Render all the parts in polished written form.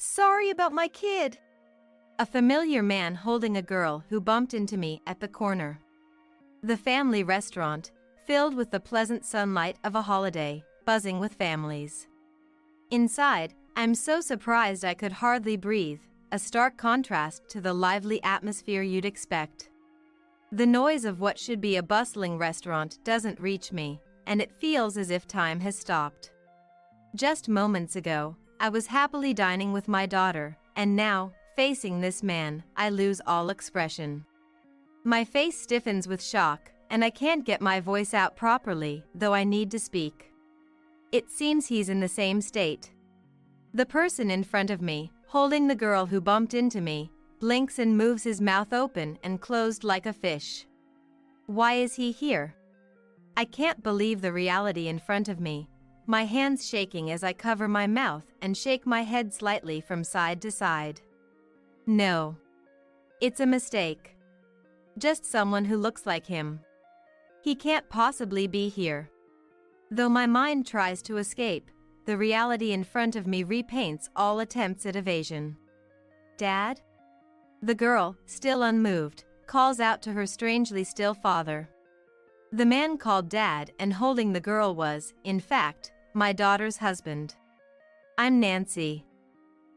Sorry about my kid. A familiar man holding a girl who bumped into me at the corner. The family restaurant, filled with the pleasant sunlight of a holiday, buzzing with families. Inside, I'm so surprised I could hardly breathe, a stark contrast to the lively atmosphere you'd expect. The noise of what should be a bustling restaurant doesn't reach me, and it feels as if time has stopped. Just moments ago, I was happily dining with my daughter, and now, facing this man, I lose all expression. My face stiffens with shock, and I can't get my voice out properly, though I need to speak. It seems he's in the same state. The person in front of me, holding the girl who bumped into me, blinks and moves his mouth open and closed like a fish. Why is he here? I can't believe the reality in front of me, my hands shaking as I cover my mouth and shake my head slightly from side to side. No. It's a mistake. Just someone who looks like him. He can't possibly be here. Though my mind tries to escape, the reality in front of me repaints all attempts at evasion. Dad? The girl, still unmoved, calls out to her strangely still father. The man called Dad and holding the girl was, in fact, my daughter's husband. I'm Nancy.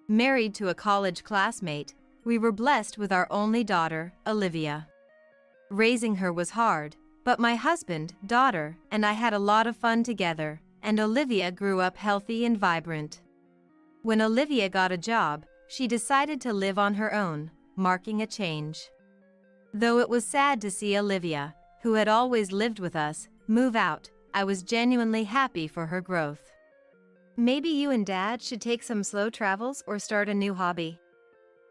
Married to a college classmate, we were blessed with our only daughter, Olivia. Raising her was hard, but my husband, daughter, and I had a lot of fun together, and Olivia grew up healthy and vibrant. When Olivia got a job, she decided to live on her own, marking a change. Though it was sad to see Olivia, who had always lived with us, move out, I was genuinely happy for her growth. Maybe you and Dad should take some slow travels or start a new hobby.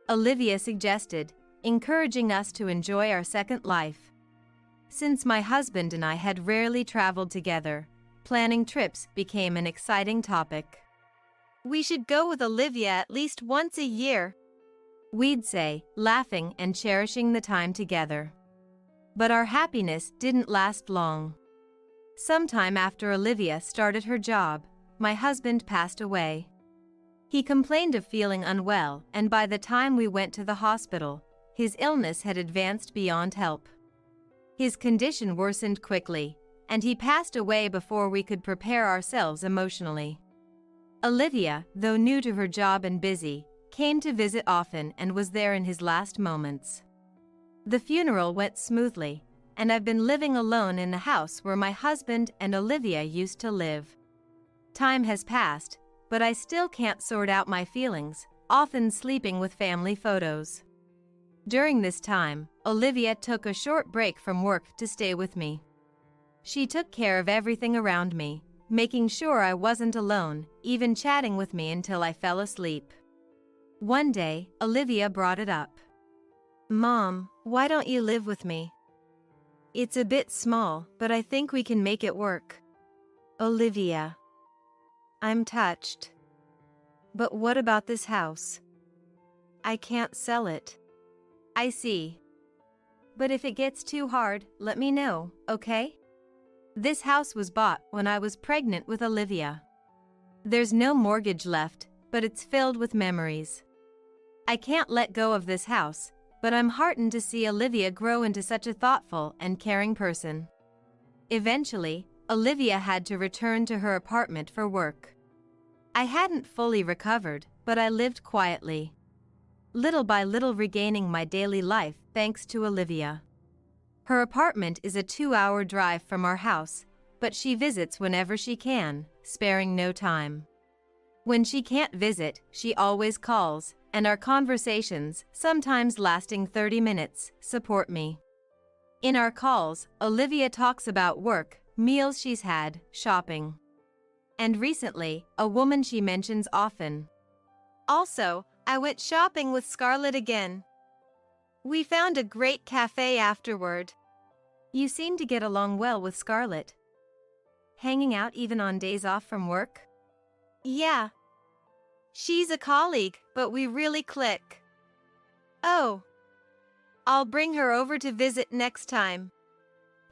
Olivia suggested, encouraging us to enjoy our second life. Since my husband and I had rarely traveled together, planning trips became an exciting topic. We should go with Olivia at least once a year, we'd say, laughing and cherishing the time together. But our happiness didn't last long. Sometime after Olivia started her job, my husband passed away. He complained of feeling unwell, and by the time we went to the hospital, his illness had advanced beyond help. His condition worsened quickly, and he passed away before we could prepare ourselves emotionally. Olivia, though new to her job and busy, came to visit often and was there in his last moments. The funeral went smoothly, and I've been living alone in the house where my husband and Olivia used to live. Time has passed, but I still can't sort out my feelings, often sleeping with family photos. During this time, Olivia took a short break from work to stay with me. She took care of everything around me, making sure I wasn't alone, even chatting with me until I fell asleep. One day, Olivia brought it up. Mom, why don't you live with me? It's a bit small, but I think we can make it work. Olivia. I'm touched. But what about this house? I can't sell it. I see. But if it gets too hard, let me know, okay? This house was bought when I was pregnant with Olivia. There's no mortgage left, but it's filled with memories. I can't let go of this house, but I'm heartened to see Olivia grow into such a thoughtful and caring person. Eventually, Olivia had to return to her apartment for work. I hadn't fully recovered, but I lived quietly. Little by little regaining my daily life thanks to Olivia. Her apartment is a 2-hour drive from our house, but she visits whenever she can, sparing no time. When she can't visit, she always calls, and our conversations, sometimes lasting 30 minutes, support me. In our calls, Olivia talks about work, meals she's had, shopping. And recently, a woman she mentions often. Also, I went shopping with Scarlett again. We found a great cafe afterward. You seem to get along well with Scarlett. Hanging out even on days off from work? Yeah. She's a colleague, but we really click. Oh. I'll bring her over to visit next time.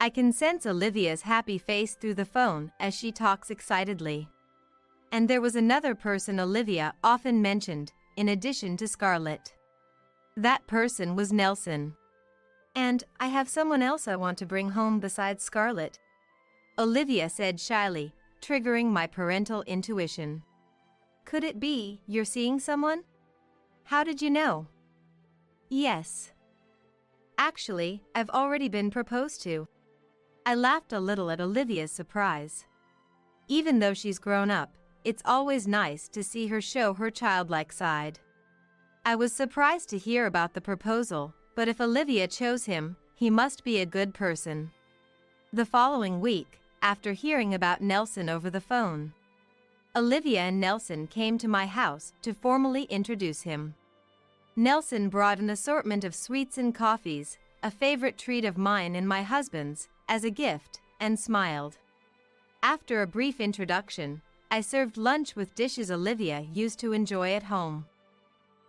I can sense Olivia's happy face through the phone as she talks excitedly. And there was another person Olivia often mentioned, in addition to Scarlett. That person was Nelson. And I have someone else I want to bring home besides Scarlett, Olivia said shyly, triggering my parental intuition. Could it be you're seeing someone? How did you know? Yes. Actually, I've already been proposed to. I laughed a little at Olivia's surprise. Even though she's grown up, it's always nice to see her show her childlike side. I was surprised to hear about the proposal, but if Olivia chose him, he must be a good person. The following week, after hearing about Nelson over the phone, Olivia and Nelson came to my house to formally introduce him. Nelson brought an assortment of sweets and coffees, a favorite treat of mine and my husband's, as a gift, and smiled. After a brief introduction, I served lunch with dishes Olivia used to enjoy at home.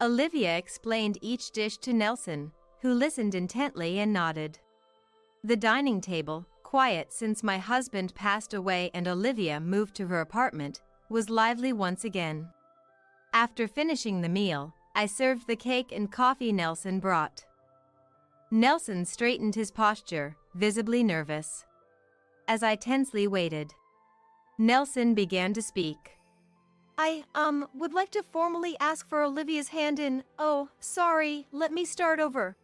Olivia explained each dish to Nelson, who listened intently and nodded. The dining table, quiet since my husband passed away and Olivia moved to her apartment, was lively once again. After finishing the meal, I served the cake and coffee Nelson brought. Nelson straightened his posture, visibly nervous. As I tensely waited, Nelson began to speak. I would like to formally ask for Olivia's hand in, oh, sorry, let me start over.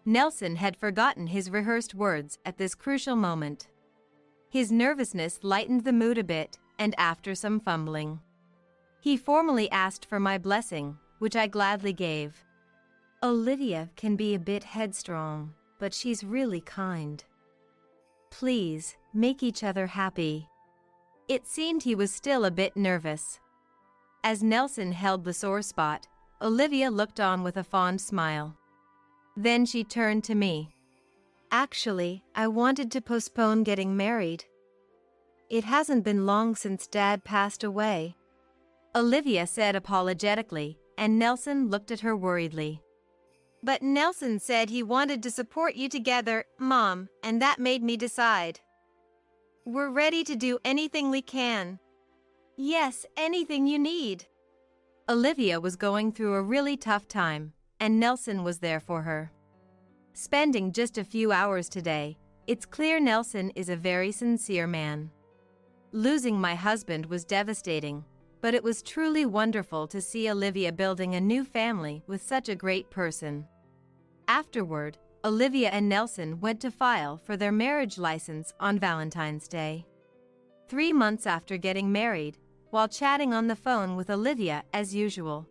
Nelson had forgotten his rehearsed words at this crucial moment. His nervousness lightened the mood a bit, and after some fumbling, he formally asked for my blessing, which I gladly gave. Olivia can be a bit headstrong, but she's really kind. Please, make each other happy. It seemed he was still a bit nervous. As Nelson held the sore spot, Olivia looked on with a fond smile. Then she turned to me. Actually, I wanted to postpone getting married. It hasn't been long since Dad passed away, Olivia said apologetically, and Nelson looked at her worriedly. But Nelson said he wanted to support you together, Mom, and that made me decide. We're ready to do anything we can. Yes, anything you need. Olivia was going through a really tough time, and Nelson was there for her. Spending just a few hours today, it's clear Nelson is a very sincere man. Losing my husband was devastating, but it was truly wonderful to see Olivia building a new family with such a great person. Afterward, Olivia and Nelson went to file for their marriage license on Valentine's Day. 3 months after getting married, while chatting on the phone with Olivia as usual,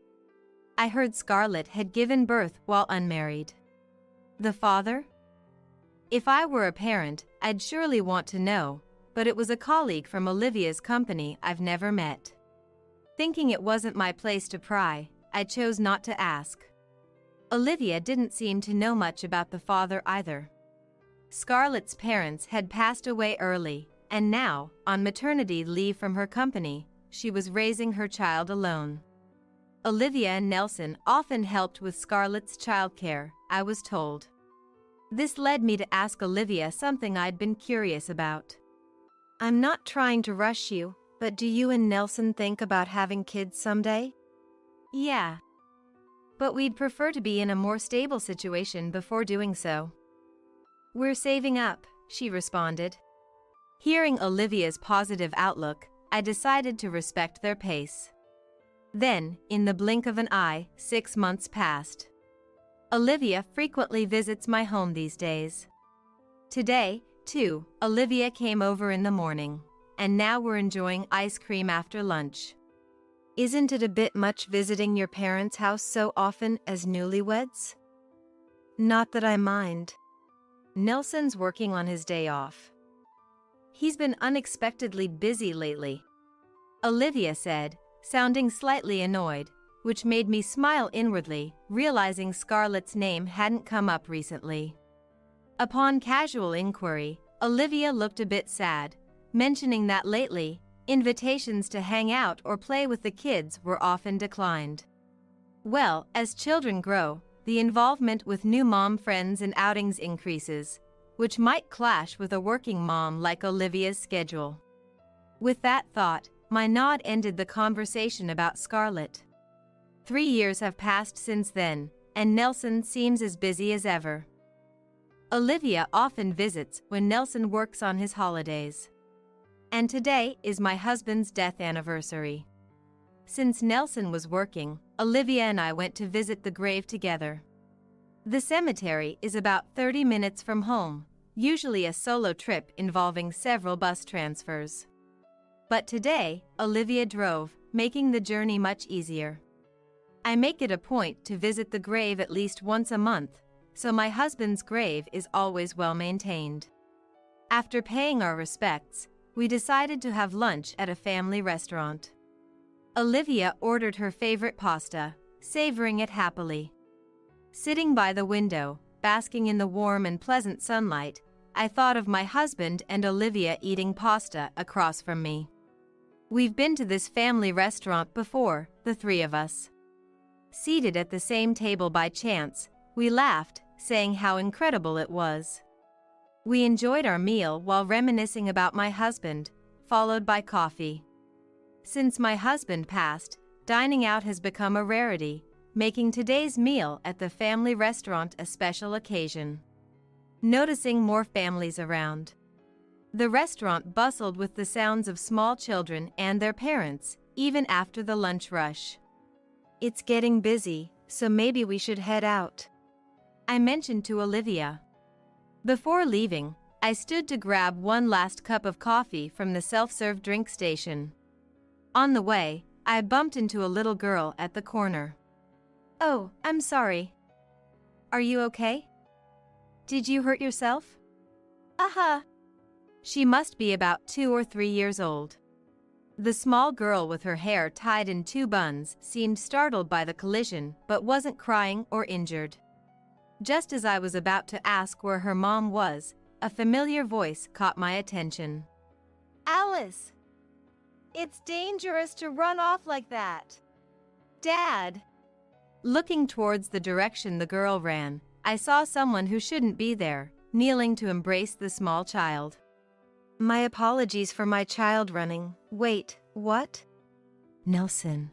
I heard Scarlett had given birth while unmarried. The father? If I were a parent, I'd surely want to know, but it was a colleague from Olivia's company I've never met. Thinking it wasn't my place to pry, I chose not to ask. Olivia didn't seem to know much about the father either. Scarlett's parents had passed away early, and now, on maternity leave from her company, she was raising her child alone. Olivia and Nelson often helped with Scarlett's childcare, I was told. This led me to ask Olivia something I'd been curious about. I'm not trying to rush you, but do you and Nelson think about having kids someday? Yeah. But we'd prefer to be in a more stable situation before doing so. We're saving up, she responded. Hearing Olivia's positive outlook, I decided to respect their pace. Then, in the blink of an eye, 6 months passed. Olivia frequently visits my home these days. Today, too, Olivia came over in the morning, and now we're enjoying ice cream after lunch. Isn't it a bit much visiting your parents' house so often as newlyweds? Not that I mind. Nelson's working on his day off. He's been unexpectedly busy lately, Olivia said, sounding slightly annoyed, which made me smile inwardly, realizing Scarlett's name hadn't come up recently. Upon casual inquiry, Olivia looked a bit sad, mentioning that lately, invitations to hang out or play with the kids were often declined. Well, as children grow, the involvement with new mom friends and outings increases, which might clash with a working mom like Olivia's schedule. With that thought, my nod ended the conversation about Scarlett. 3 years have passed since then, and Nelson seems as busy as ever. Olivia often visits when Nelson works on his holidays. And today is my husband's death anniversary. Since Nelson was working, Olivia and I went to visit the grave together. The cemetery is about 30 minutes from home, usually a solo trip involving several bus transfers. But today, Olivia drove, making the journey much easier. I make it a point to visit the grave at least once a month, so my husband's grave is always well maintained. After paying our respects, we decided to have lunch at a family restaurant. Olivia ordered her favorite pasta, savoring it happily. Sitting by the window, basking in the warm and pleasant sunlight, I thought of my husband and Olivia eating pasta across from me. We've been to this family restaurant before, the three of us. Seated at the same table by chance, we laughed, saying how incredible it was. We enjoyed our meal while reminiscing about my husband, followed by coffee. Since my husband passed, dining out has become a rarity, making today's meal at the family restaurant a special occasion. Noticing more families around. The restaurant bustled with the sounds of small children and their parents, even after the lunch rush. It's getting busy, so maybe we should head out, I mentioned to Olivia. Before leaving, I stood to grab one last cup of coffee from the self-serve drink station. On the way, I bumped into a little girl at the corner. "Oh, I'm sorry. Are you okay? Did you hurt yourself?" She must be about 2 or 3 years old. The small girl with her hair tied in 2 buns seemed startled by the collision but wasn't crying or injured. Just as I was about to ask where her mom was, a familiar voice caught my attention. "Alice! It's dangerous to run off like that. Dad!" Looking towards the direction the girl ran, I saw someone who shouldn't be there, kneeling to embrace the small child. "My apologies for my child running. Wait, what?" "Nelson."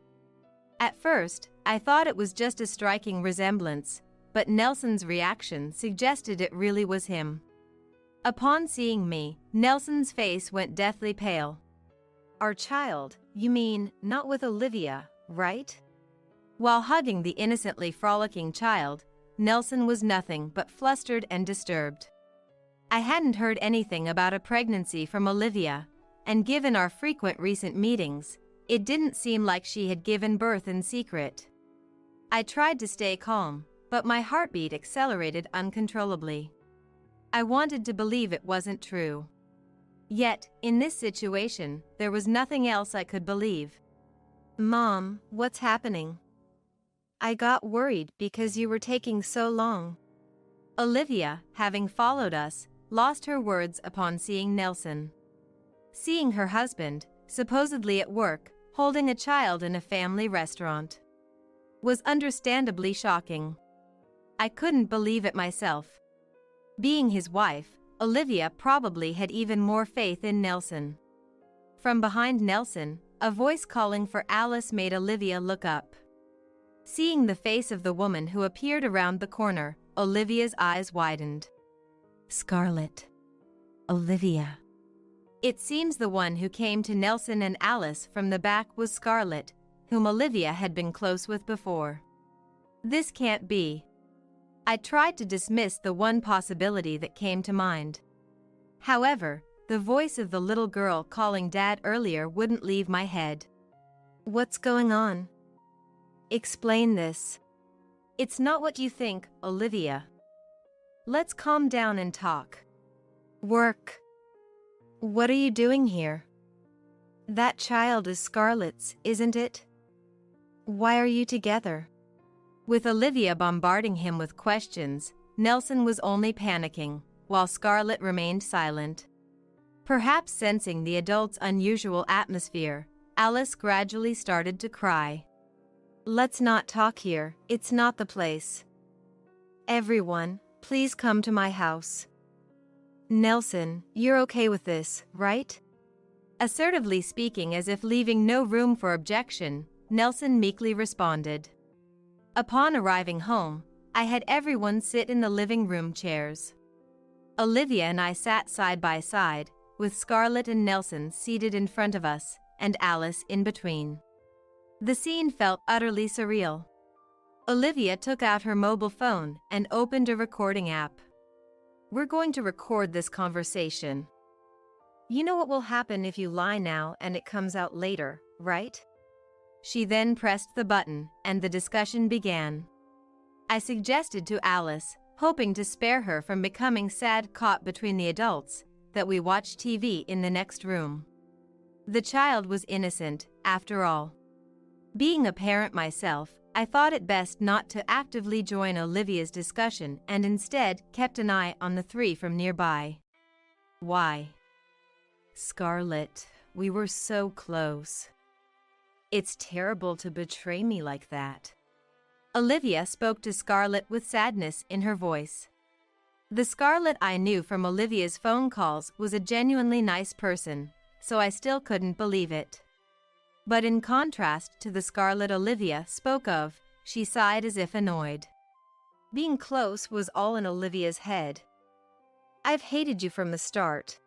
At first, I thought it was just a striking resemblance, but Nelson's reaction suggested it really was him. Upon seeing me, Nelson's face went deathly pale. "Our child, you mean, not with Olivia, right?" While hugging the innocently frolicking child, Nelson was nothing but flustered and disturbed. I hadn't heard anything about a pregnancy from Olivia, and given our frequent recent meetings, it didn't seem like she had given birth in secret. I tried to stay calm, but my heartbeat accelerated uncontrollably. I wanted to believe it wasn't true. Yet, in this situation, there was nothing else I could believe. "Mom, what's happening? I got worried because you were taking so long." Olivia, having followed us, lost her words upon seeing Nelson. Seeing her husband, supposedly at work, holding a child in a family restaurant, was understandably shocking. I couldn't believe it myself. Being his wife, Olivia probably had even more faith in Nelson. From behind Nelson, a voice calling for Alice made Olivia look up. Seeing the face of the woman who appeared around the corner, Olivia's eyes widened. "Scarlett. Olivia." It seems the one who came to Nelson and Alice from the back was Scarlett, whom Olivia had been close with before. This can't be. I tried to dismiss the one possibility that came to mind. However, the voice of the little girl calling Dad earlier wouldn't leave my head. "What's going on? Explain this." "It's not what you think, Olivia. Let's calm down and talk." "Work. What are you doing here? That child is Scarlett's, isn't it? Why are you together?" With Olivia bombarding him with questions, Nelson was only panicking, while Scarlett remained silent. Perhaps sensing the adult's unusual atmosphere, Alice gradually started to cry. "Let's not talk here, it's not the place. Everyone, please come to my house." "Nelson, you're okay with this, right?" Assertively speaking as if leaving no room for objection, Nelson meekly responded. Upon arriving home, I had everyone sit in the living room chairs. Olivia and I sat side by side, with Scarlett and Nelson seated in front of us, and Alice in between. The scene felt utterly surreal. Olivia took out her mobile phone and opened a recording app. "We're going to record this conversation. You know what will happen if you lie now and it comes out later, right?" She then pressed the button, and the discussion began. I suggested to Alice, hoping to spare her from becoming sad caught between the adults, that we watch TV in the next room. The child was innocent, after all. Being a parent myself, I thought it best not to actively join Olivia's discussion and instead kept an eye on the three from nearby. "Why? Scarlett, we were so close. It's terrible to betray me like that." Olivia spoke to Scarlett with sadness in her voice. The Scarlett I knew from Olivia's phone calls was a genuinely nice person, so I still couldn't believe it. But in contrast to the Scarlett Olivia spoke of, she sighed as if annoyed. Being close was all in Olivia's head. "I've hated you from the start."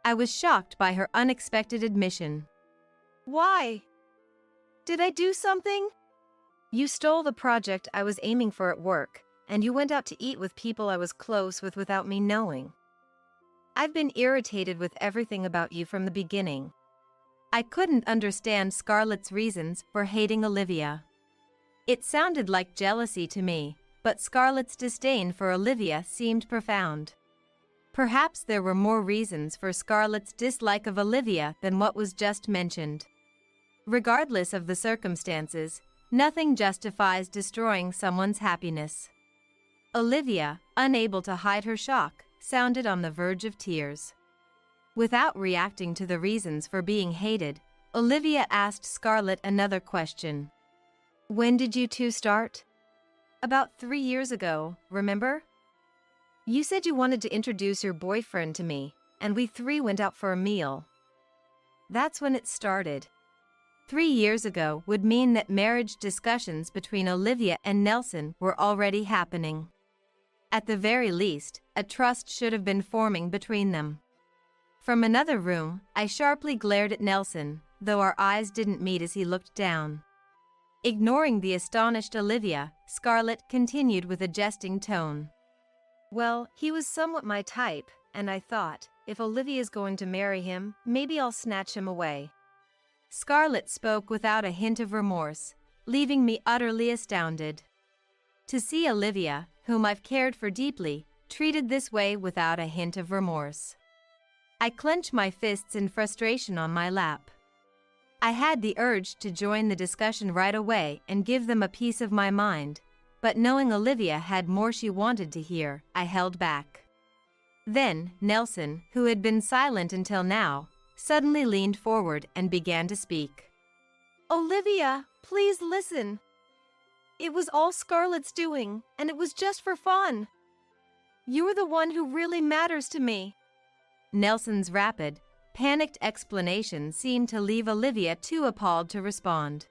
I was shocked by her unexpected admission. "Why? Did I do something?" "You stole the project I was aiming for at work, and you went out to eat with people I was close with without me knowing. I've been irritated with everything about you from the beginning." I couldn't understand Scarlett's reasons for hating Olivia. It sounded like jealousy to me, but Scarlett's disdain for Olivia seemed profound. Perhaps there were more reasons for Scarlett's dislike of Olivia than what was just mentioned. Regardless of the circumstances, nothing justifies destroying someone's happiness. Olivia, unable to hide her shock, sounded on the verge of tears. Without reacting to the reasons for being hated, Olivia asked Scarlett another question. "When did you two start?" "About 3 years ago, remember? You said you wanted to introduce your boyfriend to me, and we three went out for a meal. That's when it started." 3 years ago would mean that marriage discussions between Olivia and Nelson were already happening. At the very least, a trust should have been forming between them. From another room, I sharply glared at Nelson, though our eyes didn't meet as he looked down. Ignoring the astonished Olivia, Scarlett continued with a jesting tone. "Well, he was somewhat my type, and I thought, if Olivia's going to marry him, maybe I'll snatch him away." Scarlett spoke without a hint of remorse, leaving me utterly astounded. To see Olivia, whom I've cared for deeply, treated this way without a hint of remorse. I clenched my fists in frustration on my lap. I had the urge to join the discussion right away and give them a piece of my mind, but knowing Olivia had more she wanted to hear, I held back. Then, Nelson, who had been silent until now, suddenly leaned forward and began to speak. "Olivia, please listen. It was all Scarlett's doing, and it was just for fun. You're the one who really matters to me." Nelson's rapid, panicked explanation seemed to leave Olivia too appalled to respond.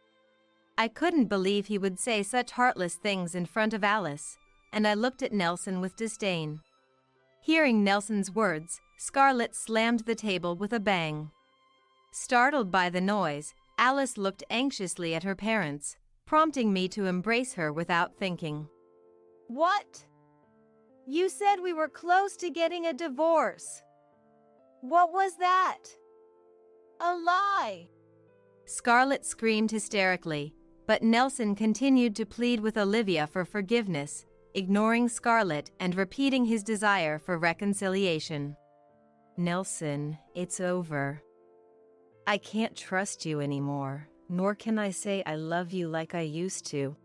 I couldn't believe he would say such heartless things in front of Alice, and I looked at Nelson with disdain. Hearing Nelson's words, Scarlett slammed the table with a bang. Startled by the noise, Alice looked anxiously at her parents, prompting me to embrace her without thinking. "What? You said we were close to getting a divorce. What was that? A lie!" Scarlett screamed hysterically, but Nelson continued to plead with Olivia for forgiveness, ignoring Scarlett and repeating his desire for reconciliation. "Nelson, it's over. I can't trust you anymore, nor can I say I love you like I used to,"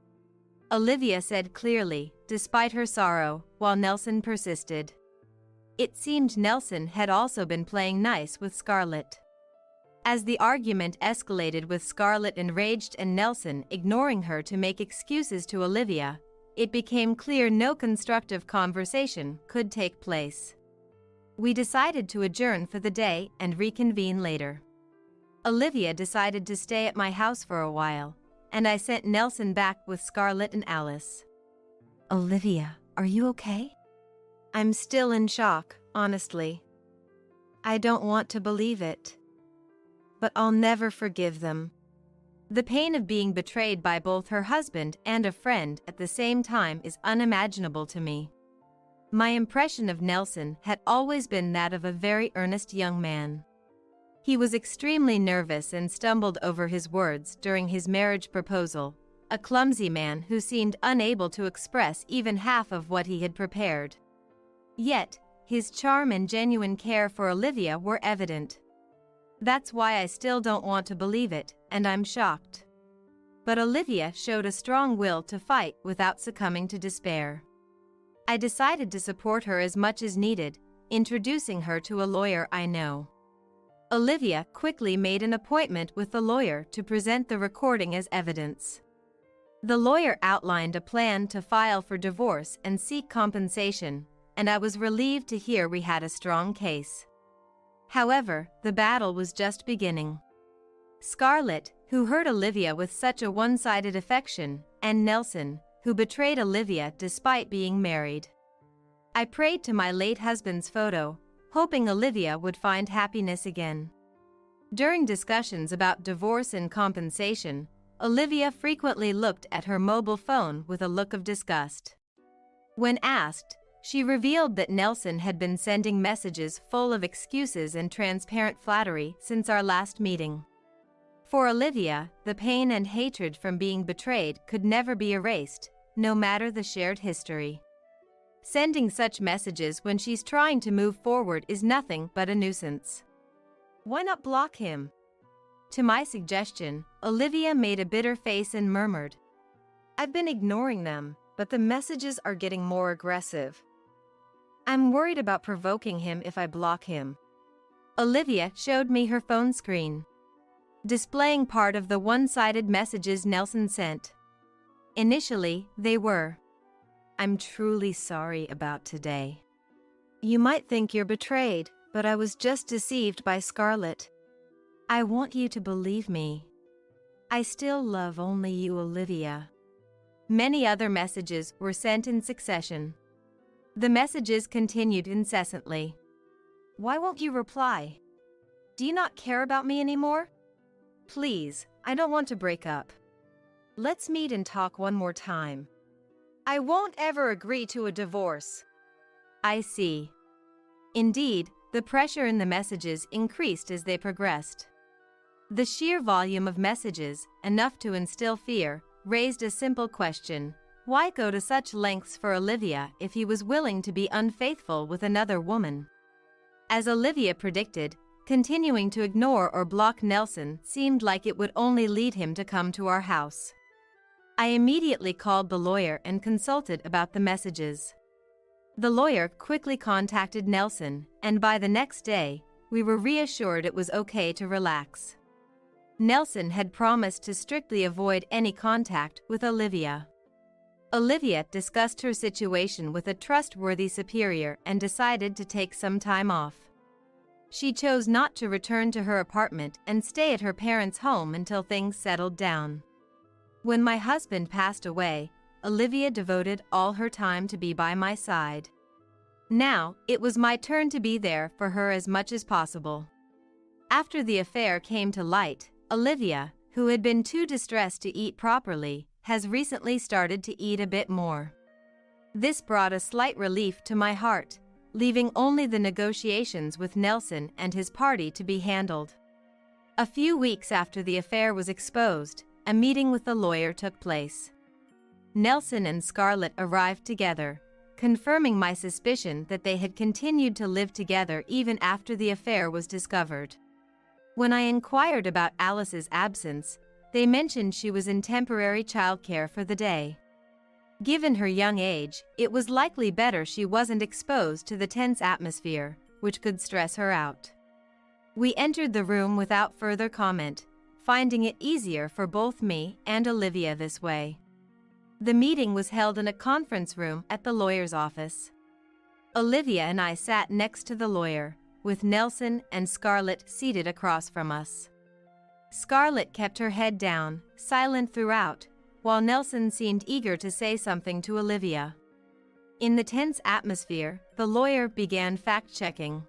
Olivia said clearly, despite her sorrow, while Nelson persisted. It seemed Nelson had also been playing nice with Scarlett. As the argument escalated with Scarlett enraged and Nelson ignoring her to make excuses to Olivia, it became clear no constructive conversation could take place. We decided to adjourn for the day and reconvene later. Olivia decided to stay at my house for a while, and I sent Nelson back with Scarlett and Alice. Olivia, are you okay? I'm still in shock, honestly. I don't want to believe it. But I'll never forgive them. The pain of being betrayed by both her husband and a friend at the same time is unimaginable to me. My impression of Nelson had always been that of a very earnest young man. He was extremely nervous and stumbled over his words during his marriage proposal, a clumsy man who seemed unable to express even half of what he had prepared. Yet, his charm and genuine care for Olivia were evident. That's why I still don't want to believe it, and I'm shocked. But Olivia showed a strong will to fight without succumbing to despair. I decided to support her as much as needed, introducing her to a lawyer I know. Olivia quickly made an appointment with the lawyer to present the recording as evidence. The lawyer outlined a plan to file for divorce and seek compensation, and I was relieved to hear we had a strong case. However, the battle was just beginning. Scarlett, who hurt Olivia with such a one-sided affection, and Nelson, who betrayed Olivia despite being married. I prayed to my late husband's photo, hoping Olivia would find happiness again. During discussions about divorce and compensation, Olivia frequently looked at her mobile phone with a look of disgust. When asked, she revealed that Nelson had been sending messages full of excuses and transparent flattery since our last meeting. For Olivia, the pain and hatred from being betrayed could never be erased, no matter the shared history. Sending such messages when she's trying to move forward is nothing but a nuisance. Why not block him? To my suggestion, Olivia made a bitter face and murmured, I've been ignoring them, but the messages are getting more aggressive. I'm worried about provoking him if I block him. Olivia showed me her phone screen, displaying part of the one-sided messages Nelson sent. Initially, they were, I'm truly sorry about today. You might think you're betrayed, but I was just deceived by Scarlett. I want you to believe me. I still love only you, Olivia. Many other messages were sent in succession. The messages continued incessantly. Why won't you reply? Do you not care about me anymore? Please, I don't want to break up. Let's meet and talk one more time. I won't ever agree to a divorce. I see. Indeed, the pressure in the messages increased as they progressed. The sheer volume of messages, enough to instill fear, raised a simple question. Why go to such lengths for Olivia if he was willing to be unfaithful with another woman? As Olivia predicted, continuing to ignore or block Nelson seemed like it would only lead him to come to our house. I immediately called the lawyer and consulted about the messages. The lawyer quickly contacted Nelson, and by the next day, we were reassured it was okay to relax. Nelson had promised to strictly avoid any contact with Olivia. Olivia discussed her situation with a trustworthy superior and decided to take some time off. She chose not to return to her apartment and stay at her parents' home until things settled down. When my husband passed away, Olivia devoted all her time to be by my side. Now, it was my turn to be there for her as much as possible. After the affair came to light, Olivia, who had been too distressed to eat properly, has recently started to eat a bit more. This brought a slight relief to my heart, leaving only the negotiations with Nelson and his party to be handled. A few weeks after the affair was exposed, a meeting with the lawyer took place. Nelson and Scarlett arrived together, confirming my suspicion that they had continued to live together even after the affair was discovered. When I inquired about Alice's absence, they mentioned she was in temporary childcare for the day. Given her young age, it was likely better she wasn't exposed to the tense atmosphere, which could stress her out. We entered the room without further comment, finding it easier for both me and Olivia this way. The meeting was held in a conference room at the lawyer's office. Olivia and I sat next to the lawyer, with Nelson and Scarlett seated across from us. Scarlett kept her head down, silent throughout, while Nelson seemed eager to say something to Olivia. In the tense atmosphere, the lawyer began fact-checking.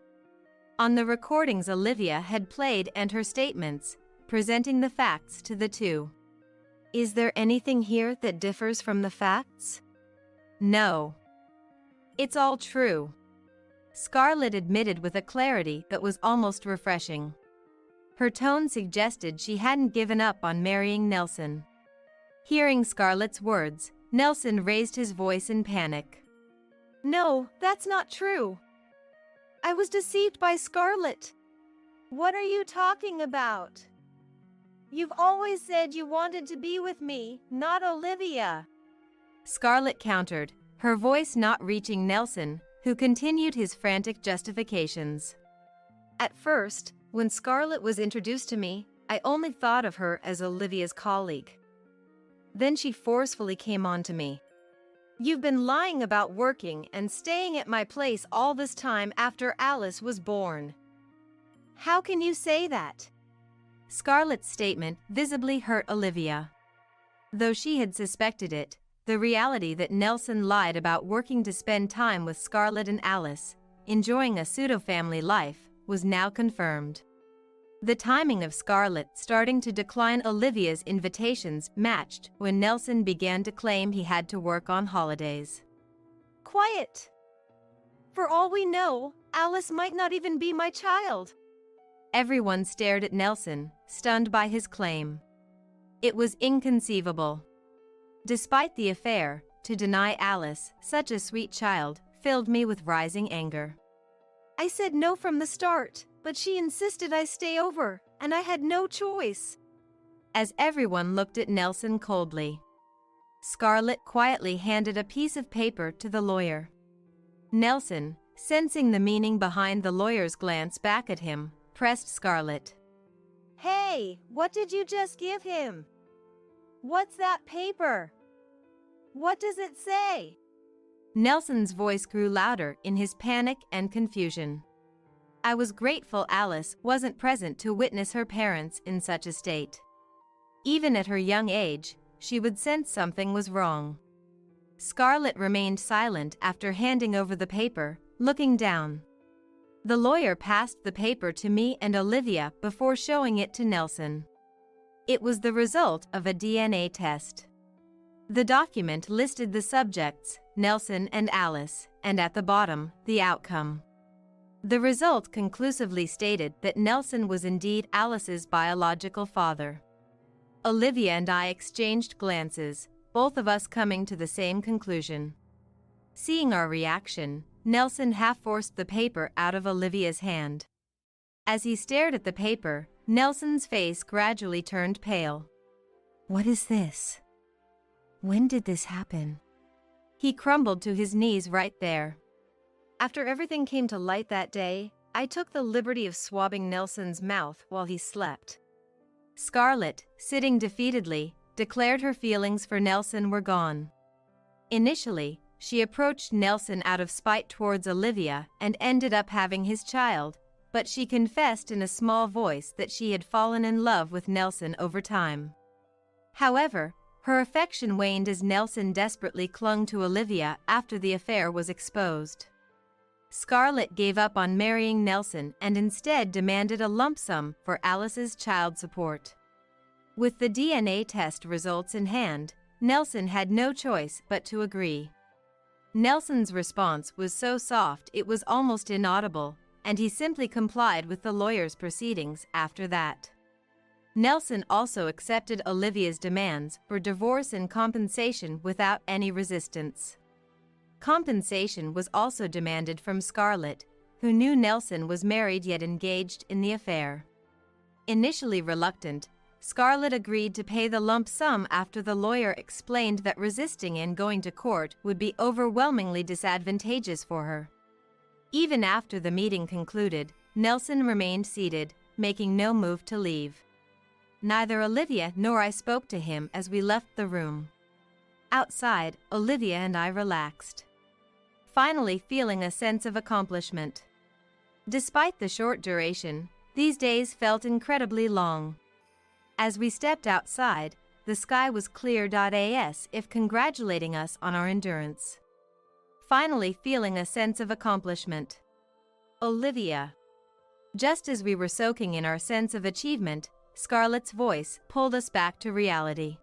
On the recordings Olivia had played and her statements, presenting the facts to the two. Is there anything here that differs from the facts? No. It's all true. Scarlett admitted with a clarity that was almost refreshing. Her tone suggested she hadn't given up on marrying Nelson. Hearing Scarlett's words, Nelson raised his voice in panic. No, that's not true. I was deceived by Scarlett. What are you talking about? You've always said you wanted to be with me, not Olivia. Scarlett countered, her voice not reaching Nelson, who continued his frantic justifications. At first, when Scarlett was introduced to me, I only thought of her as Olivia's colleague. Then she forcefully came on to me. You've been lying about working and staying at my place all this time after Alice was born. How can you say that? Scarlett's statement visibly hurt Olivia. Though she had suspected it, the reality that Nelson lied about working to spend time with Scarlett and Alice, enjoying a pseudo-family life, was now confirmed. The timing of Scarlett starting to decline Olivia's invitations matched when Nelson began to claim he had to work on holidays. Quiet! For all we know, Alice might not even be my child. Everyone stared at Nelson, stunned by his claim. It was inconceivable. Despite the affair, to deny Alice, such a sweet child, filled me with rising anger. I said no from the start, but she insisted I stay over, and I had no choice. As everyone looked at Nelson coldly, Scarlett quietly handed a piece of paper to the lawyer. Nelson, sensing the meaning behind the lawyer's glance back at him, pressed Scarlett. Hey, what did you just give him? What's that paper? What does it say? Nelson's voice grew louder in his panic and confusion. I was grateful Alice wasn't present to witness her parents in such a state. Even at her young age, she would sense something was wrong. Scarlett remained silent after handing over the paper, looking down. The lawyer passed the paper to me and Olivia before showing it to Nelson. It was the result of a DNA test. The document listed the subjects, Nelson and Alice, and at the bottom, the outcome. The result conclusively stated that Nelson was indeed Alice's biological father. Olivia and I exchanged glances, both of us coming to the same conclusion. Seeing our reaction, Nelson half-forced the paper out of Olivia's hand. As he stared at the paper, Nelson's face gradually turned pale. What is this? When did this happen? He crumbled to his knees right there. After everything came to light that day, I took the liberty of swabbing Nelson's mouth while he slept. Scarlett, sitting defeatedly, declared her feelings for Nelson were gone. Initially, she approached Nelson out of spite towards Olivia and ended up having his child, but she confessed in a small voice that she had fallen in love with Nelson over time. However, her affection waned as Nelson desperately clung to Olivia after the affair was exposed. Scarlett gave up on marrying Nelson and instead demanded a lump sum for Alice's child support. With the DNA test results in hand, Nelson had no choice but to agree. Nelson's response was so soft it was almost inaudible, and he simply complied with the lawyer's proceedings after that. Nelson also accepted Olivia's demands for divorce and compensation without any resistance. Compensation was also demanded from Scarlett, who knew Nelson was married yet engaged in the affair. Initially reluctant, Scarlett agreed to pay the lump sum after the lawyer explained that resisting and going to court would be overwhelmingly disadvantageous for her. Even after the meeting concluded, Nelson remained seated, making no move to leave. Neither Olivia nor I spoke to him as we left the room. Outside, Olivia and I relaxed, finally feeling a sense of accomplishment. Despite the short duration, these days felt incredibly long. As we stepped outside, the sky was clear as if congratulating us on our endurance. Finally feeling a sense of accomplishment. Olivia. Just as we were soaking in our sense of achievement, Scarlett's voice pulled us back to reality.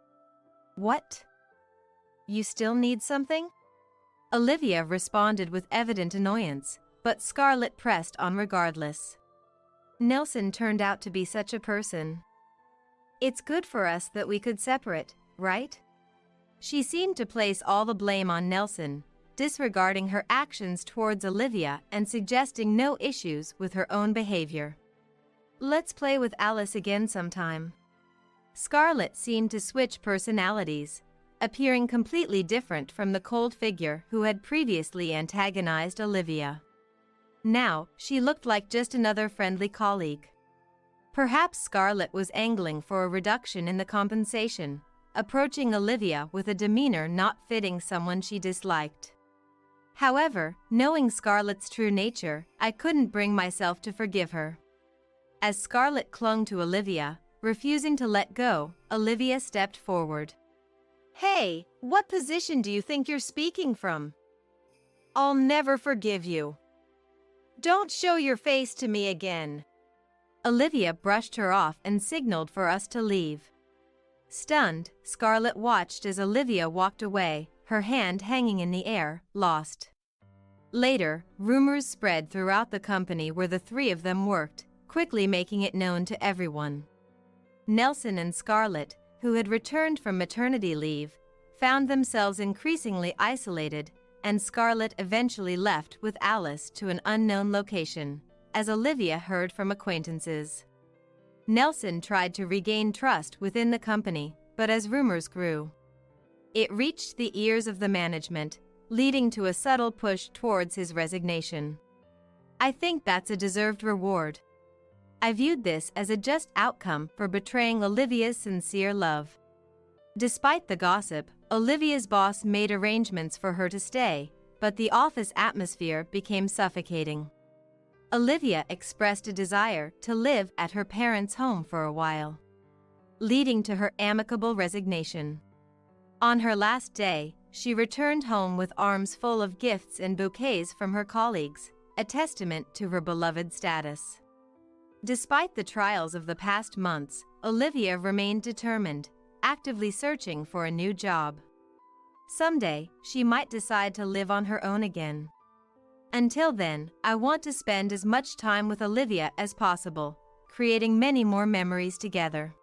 What? You still need something? Olivia responded with evident annoyance, but Scarlett pressed on regardless. Nelson turned out to be such a person. It's good for us that we could separate, right? She seemed to place all the blame on Nelson, disregarding her actions towards Olivia and suggesting no issues with her own behavior. Let's play with Alice again sometime. Scarlett seemed to switch personalities, appearing completely different from the cold figure who had previously antagonized Olivia. Now, she looked like just another friendly colleague. Perhaps Scarlett was angling for a reduction in the compensation, approaching Olivia with a demeanor not fitting someone she disliked. However, knowing Scarlett's true nature, I couldn't bring myself to forgive her. As Scarlett clung to Olivia, refusing to let go, Olivia stepped forward. Hey, what position do you think you're speaking from? I'll never forgive you. Don't show your face to me again. Olivia brushed her off and signaled for us to leave. Stunned, Scarlett watched as Olivia walked away, her hand hanging in the air, lost. Later, rumors spread throughout the company where the three of them worked, quickly making it known to everyone. Nelson and Scarlett, who had returned from maternity leave, found themselves increasingly isolated, and Scarlett eventually left with Alice to an unknown location, as Olivia heard from acquaintances. Nelson tried to regain trust within the company, but as rumors grew, it reached the ears of the management, leading to a subtle push towards his resignation. I think that's a deserved reward. I viewed this as a just outcome for betraying Olivia's sincere love. Despite the gossip, Olivia's boss made arrangements for her to stay, but the office atmosphere became suffocating. Olivia expressed a desire to live at her parents' home for a while, leading to her amicable resignation. On her last day, she returned home with arms full of gifts and bouquets from her colleagues, a testament to her beloved status. Despite the trials of the past months, Olivia remained determined, actively searching for a new job. Someday, she might decide to live on her own again. Until then, I want to spend as much time with Olivia as possible, creating many more memories together.